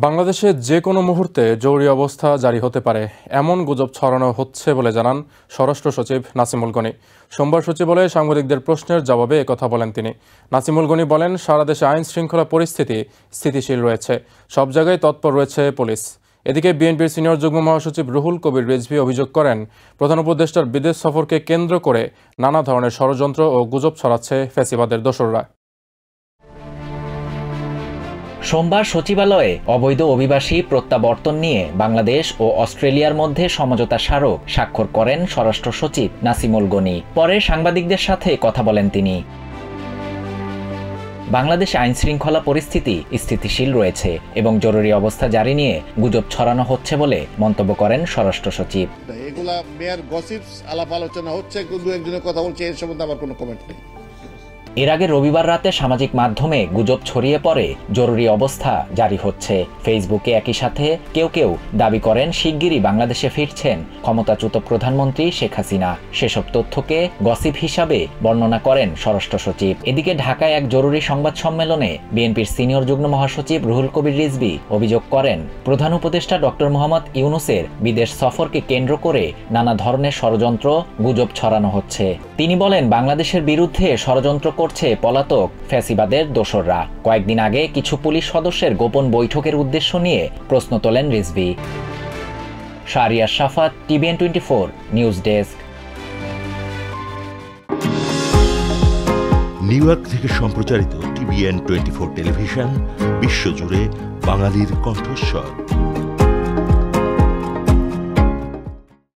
বাংলাদেশে যে কোনো মুহূর্তে জরুরি অবস্থা জারি হতে পারে এমন গুজব ছড়ানো হচ্ছে বলে জানান স্বরাষ্ট্র সচিব নাসিমুল গনি। সোমবার সচিবালয়ে সাংবাদিকদের প্রশ্নের জবাবে একথা বলেন তিনি। নাসিমুল গনি বলেন, সারা দেশে আইন শৃঙ্খলা পরিস্থিতি স্থিতিশীল রয়েছে, সব জায়গায় তৎপর রয়েছে পুলিশ। এদিকে বিএনপির সিনিয়র যুগ্ম মহাসচিব রুহুল কবির রিজভী অভিযোগ করেন, প্রধান উপদেষ্টার বিদেশ সফরকে কেন্দ্র করে নানা ধরনের ষড়যন্ত্র ও গুজব ছড়াচ্ছে ফ্যাসিবাদের দোসররা। সোমবার সচিবালয়ে অবৈধ অভিবাসী প্রত্যাবর্তন নিয়ে বাংলাদেশ ও অস্ট্রেলিয়ার মধ্যে সমঝোতা স্মারক স্বাক্ষর করেন স্বরাষ্ট্র সচিব নাসিমুল গনি। পরে সাংবাদিকদের সাথে কথা বলেন তিনি। বাংলাদেশ আইন শৃঙ্খলা পরিস্থিতি স্থিতিশীল রয়েছে এবং জরুরি অবস্থা জারি নিয়ে গুজব ছড়ানো হচ্ছে বলে মন্তব্য করেন স্বরাষ্ট্র সচিব। এগুলা মেয়ার গসিপস, আলাপ আলোচনা হচ্ছে, কিন্তু একজনের কথা বলছে, এর সম্বন্ধে আমার কোনো কমেন্ট নেই। এর আগে রবিবার রাতে সামাজিক মাধ্যমে গুজব ছড়িয়ে পড়ে জরুরি অবস্থা জারি হচ্ছে। ফেসবুকে একই সাথে কেউ কেউ দাবি করেন শিগগিরই বাংলাদেশে ফিরছেন ক্ষমতাচ্যুত প্রধানমন্ত্রী শেখ হাসিনা। সেসব তথ্যকে গসিপ হিসাবে বর্ণনা করেন স্বরাষ্ট্র সচিব। এদিকে ঢাকায় এক জরুরি সংবাদ সম্মেলনে বিএনপির সিনিয়র যুগ্ম মহাসচিব রুহুল কবির রিজভী অভিযোগ করেন, প্রধান উপদেষ্টা ডক্টর মোহাম্মদ ইউনূসের বিদেশ সফরকে কেন্দ্র করে নানা ধরনের ষড়যন্ত্র গুজব ছড়ানো হচ্ছে। তিনি বলেন, বাংলাদেশের বিরুদ্ধে ষড়যন্ত্র করছে পলাতক ফ্যাসিবাদের দোসররা। কয়েকদিন আগে কিছু পুলিশ সদস্যের গোপন বৈঠকের উদ্দেশ্য নিয়ে প্রশ্ন তোলেন Rizvi. Shahriar Shafat, TVN 24 news desk. New York থেকে সম্প্রচারিত টিভিএন 24 টেলিভিশন বিশ্বজুড়ে বাঙালির কণ্ঠস্বর।